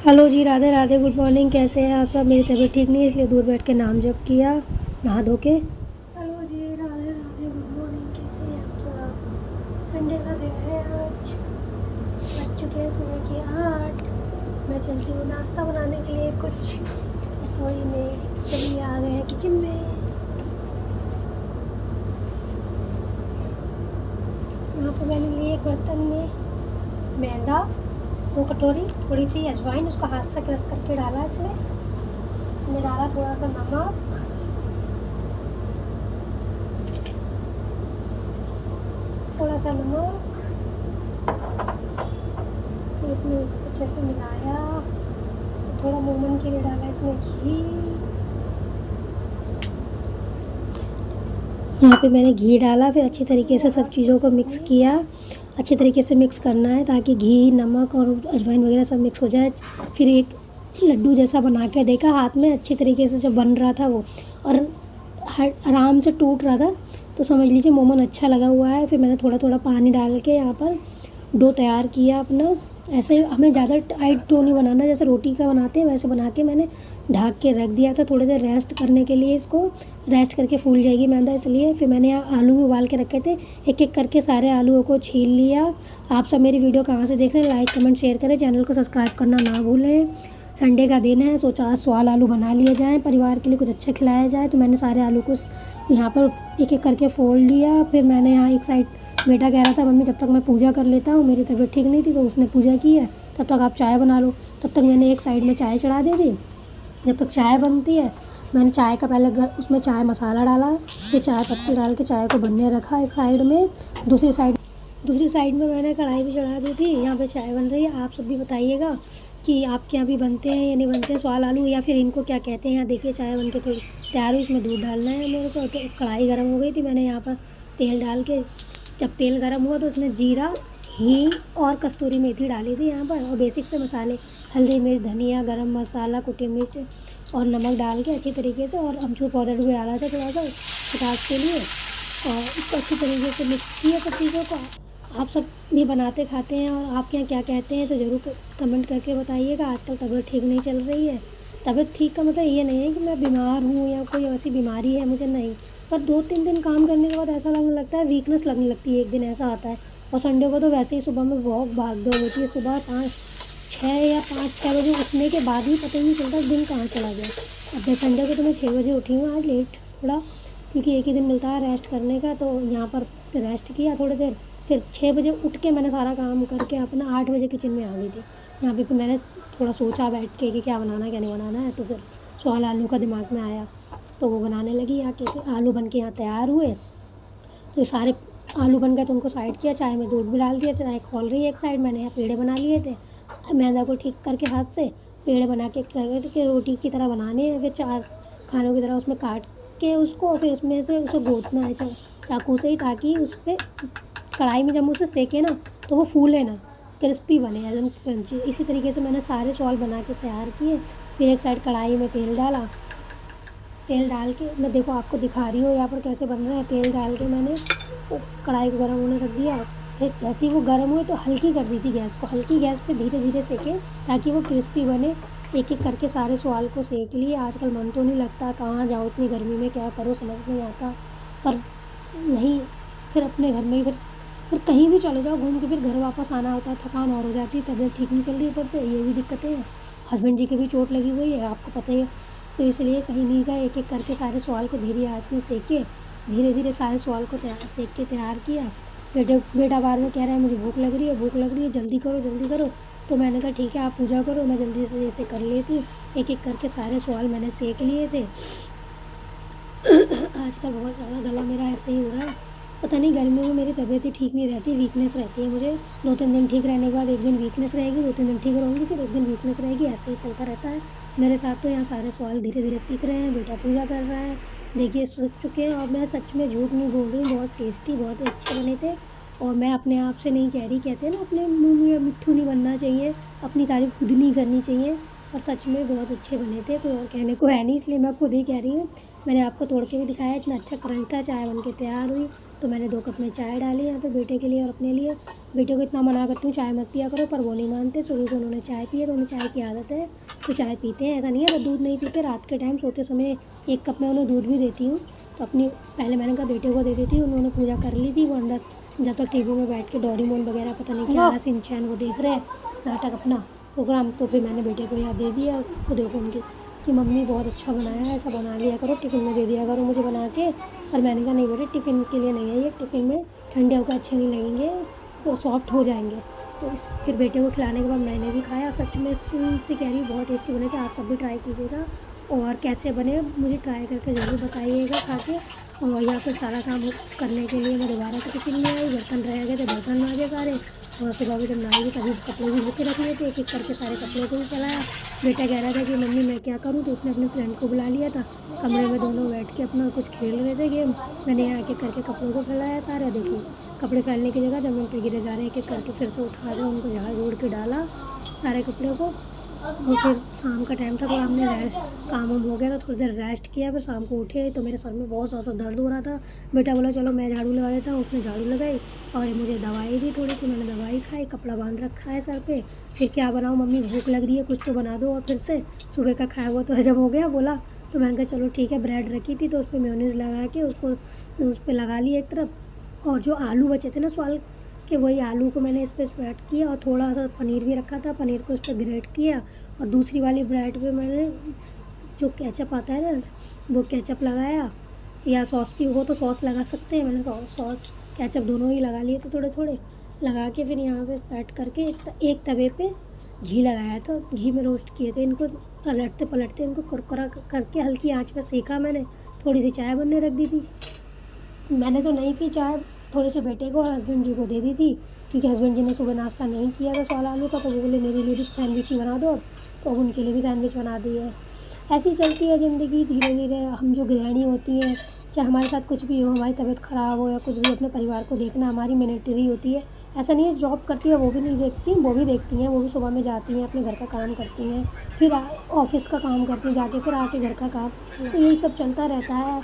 Hello जी, Radhe Radhe, good morning. कैसे हैं आप सब? मेरी तबीयत ठीक नहीं है इसलिए दूर बैठ के नाम जप किया नहा धो के। हेलो जी, राधे राधे, गुड मॉर्निंग। कैसे हैं आप सब? संडे का दिन है आज, बज चुके हैं सुबह के 8। मैं चलती हूँ नाश्ता बनाने के लिए कुछ रसोई में। चलिए आ गए हैं किचन में। यहाँ पर मैंने लिए एक बर्तन में मैदा, 2 कटोरी, थोड़ी सी अजवाइन, उसको हाथ से क्रश करके डाला इसमें। मैंने डाला थोड़ा सा नमक, थोड़ा सा नमक, फिर इसमें इसको अच्छे से मिलाया। थोड़ा मोमन के लिए डाला इसमें घी। यहाँ पे मैंने घी डाला, फिर अच्छी तरीके से सब चीज़ों को मिक्स किया। अच्छे तरीके से मिक्स करना है ताकि घी, नमक और अजवाइन वगैरह सब मिक्स हो जाए। फिर एक लड्डू जैसा बना के देखा हाथ में, अच्छी तरीके से जब बन रहा था वो और आराम से टूट रहा था, तो समझ लीजिए मोमन अच्छा लगा हुआ है। फिर मैंने थोड़ा थोड़ा पानी डाल के यहाँ पर डो तैयार किया अपना। ऐसे हमें ज़्यादा टाइट डो नहीं बनाना, जैसे रोटी का बनाते हैं वैसे बना के मैंने ढक के रख दिया था थोड़ी देर रेस्ट करने के लिए। इसको रेस्ट करके फूल जाएगी मैदा, इसलिए। फिर मैंने यहाँ आलू भी उबाल के रखे थे, एक एक करके सारे आलूओं को छील लिया। आप सब मेरी वीडियो कहाँ से देख रहे हैं, लाइक कमेंट शेयर करें, चैनल को सब्सक्राइब करना ना भूलें। संडे का दिन है, सोचा आज स्वाल आलू बना लिए जाएँ, परिवार के लिए कुछ अच्छा खिलाया जाए। तो मैंने सारे आलू को यहाँ पर एक एक करके फोड़ लिया। फिर मैंने यहाँ एक साइड, बेटा कह रहा था मम्मी जब तक मैं पूजा कर लेता हूँ, मेरी तबीयत ठीक नहीं थी तो उसने पूजा की है, तब तक आप चाय बना लो। तब तक मैंने एक साइड में चाय चढ़ा दी थी। जब तक चाय बनती है, मैंने चाय का पहले उसमें चाय मसाला डाला, फिर चाय पत्ती डाल के चाय को बनने रखा एक साइड में। दूसरी साइड में मैंने कढ़ाई भी चढ़ा दी थी। यहाँ पे चाय बन रही है। आप सब भी बताइएगा कि आपके यहाँ भी बनते हैं या नहीं बनते हैं स्वाल आलू, या फिर इनको क्या कहते हैं। यहाँ देखिए चाय बन के थोड़ी तैयार हुई, इसमें दूध डालना है मेरे को। तो कढ़ाई गर्म हो गई थी, मैंने यहाँ पर तेल डाल के, जब तेल गर्म हुआ तो उसमें जीरा, हींग और कस्तूरी मेथी डाली थी यहाँ पर, और बेसिक से मसाले हल्दी, मिर्च, धनिया, गरम मसाला, कुटी मिर्च और नमक डाल के अच्छी तरीके से, और अमचूर पाउडर भी डाला था थोड़ा सा खटास के लिए। और इसको अच्छी तरीके से मिक्स किया सब चीज़ों को। आप सब भी बनाते खाते हैं, और आपके यहाँ क्या कहते हैं तो ज़रूर कमेंट करके बताइएगा। आजकल तबीयत ठीक नहीं चल रही है। तबीयत ठीक का मतलब ये नहीं है कि मैं बीमार हूँ या कोई ऐसी बीमारी है मुझे, नहीं। पर 2-3 दिन काम करने के बाद ऐसा लगने लगता है, वीकनेस लगने लगती है, एक दिन ऐसा आता है। और संडे को तो वैसे ही सुबह में बहुत भाग दौड़ होती है। सुबह 5-6 बजे उठने के बाद भी पता ही नहीं चलता दिन कहाँ चला गया। अब संडे को तो मैं 6 बजे उठी हूँ, आज लेट थोड़ा, क्योंकि एक ही दिन मिलता है रेस्ट करने का। तो यहाँ पर रेस्ट किया थोड़ी देर, फिर 6 बजे उठ के मैंने सारा काम करके अपना 8 बजे किचन में आ गई थी। यहाँ पे फिर मैंने थोड़ा सोचा बैठ के कि क्या बनाना है क्या नहीं बनाना है। तो फिर स्वाल आलू का दिमाग में आया तो वो बनाने लगी। आके फिर आलू बन के यहाँ तैयार हुए। तो सारे आलू बन गए तो उनको साइड किया, चाय में दूध भी डाल दिया, चाय खोल रही है एक साइड। मैंने यहाँ पेड़े बना लिए थे, मैदा को ठीक करके हाथ से पेड़े बना के रोटी की तरह बनाने हैं। फिर 4 खानों की तरह उसमें काट के उसको, फिर उसमें से उसे गोदना है चाकू से ही, ताकि उस पर कढ़ाई में जब उसे सेके ना तो वो फूले ना, क्रिस्पी बने एकदम क्रंची। इसी तरीके से मैंने सारे स्वाल बना के तैयार किए। फिर एक साइड कढ़ाई में तेल डाला, तेल डाल के मैं देखो आपको दिखा रही हूँ यहाँ पर कैसे बन रहा है। तेल डाल के मैंने वो कढ़ाई को गर्म होने रख दिया। फिर जैसे ही वो गर्म हुए तो हल्की कर दी थी गैस को, हल्की गैस पे धीरे धीरे सेके ताकि वो क्रिस्पी बने। एक एक करके सारे स्वाल को सेक लिए। आजकल मन तो नहीं लगता, कहाँ जाओ इतनी गर्मी में, क्या करो समझ नहीं आता। पर नहीं, फिर अपने घर में ही फिर कहीं भी चले जाओ घूम के, फिर घर वापस आना होता है, थकान और हो जाती है, तबीयत ठीक नहीं चल रही ऊपर से, ये भी दिक्कतें हैं। हस्बैंड जी की भी चोट लगी हुई है, आपको पता ही है। तो इसलिए कहीं नहीं गए, एक एक करके सारे स्वाल को धीरे आंच में सेके, धीरे धीरे सारे स्वाल को सेक के तैयार किया। बेटा बार में कह रहा है मुझे भूख लग रही है, भूख लग रही है, जल्दी करो जल्दी करो। तो मैंने कहा ठीक है आप पूजा करो, मैं जल्दी से इसे कर लेती हूँ। एक एक करके सारे स्वाल मैंने सेक लिए थे। आजकल बहुत ज़्यादा गला मेरा ऐसे ही हो रहा है, पता नहीं गर्मियों में मेरी तबीयत ही ठीक नहीं रहती, वीकनेस रहती है मुझे। 2-3 दिन ठीक रहने के बाद एक दिन वीकनेस रहेगी, 2-3 दिन ठीक रहूँगी, फिर एक दिन वीकनेस रहेगी, ऐसे ही चलता रहता है मेरे साथ। तो यहाँ सारे सवाल धीरे धीरे सीख रहे हैं, बेटा पूजा कर रहा है, देखिए सीख चुके हैं। और मैं सच में झूठ नहीं बोल रही हूँ, बहुत टेस्टी, बहुत अच्छे बने थे। और मैं अपने आप से नहीं कह रही, कहते हैं ना अपने मुँह में मिट्ठू नहीं बनना चाहिए, अपनी तारीफ़ खुद नहीं करनी चाहिए। और सच में बहुत अच्छे बने थे, तो और कहने को है नहीं, इसलिए मैं खुद ही कह रही हूँ। मैंने आपको तोड़ के भी दिखाया, इतना अच्छा करंट था, चाय बन के तैयार हुई। तो मैंने 2 कप में चाय डाली यहाँ पे बेटे के लिए और अपने लिए। बेटे को इतना मना करती हूँ चाय मत पिया करो, पर वो नहीं मानते। शुरू से उन्होंने चाय पी है, तो उन्हें चाय की आदत है तो चाय पीते हैं। ऐसा नहीं है वो दूध नहीं पीते। रात के टाइम सोते समय 1 कप में उन्हें दूध भी देती हूँ। तो अपनी पहले मैंने कहा बेटे को दे देती हूँ। उन्होंने पूजा कर ली थी, वो अंदर जब तक टीवी में बैठ के डोरेमोन वगैरह पता नहीं क्या शिनचैन वो देख रहे हैं नाटक अपना प्रोग्राम। तो फिर मैंने बेटे को याद दे दिया, वो देखो उनकी कि मम्मी बहुत अच्छा बनाया है, ऐसा बना लिया करो, टिफ़िन में दे दिया करो मुझे बना के। और मैंने कहा नहीं बेटे टिफ़िन के लिए नहीं है ये, टिफ़िन में ठंडे होकर अच्छे नहीं लगेंगे, वो सॉफ्ट हो जाएंगे। तो फिर बेटे को खिलाने के बाद मैंने भी खाया। सच में दिल से कह रही हूँ बहुत टेस्टी बने थे। आप सब भी ट्राई कीजिएगा और कैसे बने मुझे ट्राई करके ज़रूर बताइएगा खा के। और या फिर सारा काम करने के लिए मैं दोबारा से किचन में आई, बर्तन रह गए थे बर्तन मांजे सारे, और सुबह भी जब नहाई तभी कपड़े भी धो के रख लिए थे। एक एक करके सारे कपड़ों को भी चलाया। बेटा कह रहा था कि मम्मी मैं क्या करूँ, तो उसने अपने फ्रेंड को बुला लिया था। कमरे में दोनों बैठ के अपना कुछ खेल रहे थे गेम। मैंने यहाँ एक एक करके कपड़ों को फैलाया सारे। देखिए कपड़े फैलने की जगह ज़मीन पे गिरे जा रहे हैं। एक एक करके फिर से उठा के उनको झाड़ झूड़ के डाला सारे कपड़ों को। और फिर शाम का टाइम था तो हमने रेस्ट काम वाम हो गया था, थोड़ी देर रेस्ट किया। फिर शाम को उठे तो मेरे सर में बहुत ज़्यादा दर्द हो रहा था। बेटा बोला चलो मैं झाड़ू लगा देता हूँ। उसने झाड़ू लगाई और मुझे दवाई दी थोड़ी सी। मैंने दवाई खाई, कपड़ा बांध रखा है सर पे। फिर क्या बनाऊँ मम्मी भूख लग रही है, कुछ तो बना दो। और फिर से सुबह का खाया हुआ तो हजम हो गया बोला। तो मैंने कहा चलो ठीक है, ब्रेड रखी थी तो उस पर मेयोनीज़ लगा के उसको उस पर लगा ली एक तरफ। और जो आलू बचे थे ना सवाल कि वही आलू को मैंने इस पर स्प्रेड किया और थोड़ा सा पनीर भी रखा था, पनीर को इस पर ग्रेट किया। और दूसरी वाली ब्रेड पे मैंने जो केचप आता है ना वो केचप लगाया, या सॉस भी हो तो सॉस लगा सकते हैं। मैंने सॉस केचप दोनों ही लगा लिए थे थोड़े थोड़े लगा के। फिर यहाँ पे स्प्रेड करके एक तवे पे घी लगाया था, घी में रोस्ट किए थे इनको। पलटते पलटते इनको कुरकुरा करके हल्की आंच पे सेका मैंने। थोड़ी सी चाय बनने रख दी थी। मैंने तो नहीं पी चाय, थोड़े से बेटे को और हस्बैंड जी को दे दी थी, क्योंकि हस्बैंड जी ने सुबह नाश्ता नहीं किया था सवाल आलू का। तो वो बोले मेरे लिए भी सैंडविच ही बना दो, तो अब उनके लिए भी सैंडविच बना दी है। ऐसी चलती है ज़िंदगी धीरे धीरे। हम जो गृहिणी होती हैं, चाहे हमारे साथ कुछ भी हो, हमारी तबीयत ख़राब हो या कुछ भी, अपने परिवार को देखना हमारी मैंडेटरी होती है। ऐसा नहीं है जॉब करती है वो भी नहीं देखती, वो भी देखती हैं। वो भी सुबह में जाती हैं, अपने घर का काम करती हैं, फिर ऑफिस का काम करती हैं जाके, फिर आके घर का काम। तो यही सब चलता रहता है।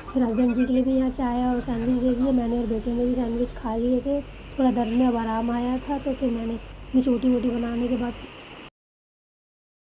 फिर हस्बैंड जी के लिए भी यहाँ चाय और सैंडविच दे दिए मैंने, और बेटे ने भी सैंडविच खा लिए थे। थोड़ा दर्द में अब आराम आया था तो फिर मैंने चोटी वोटी बनाने के बाद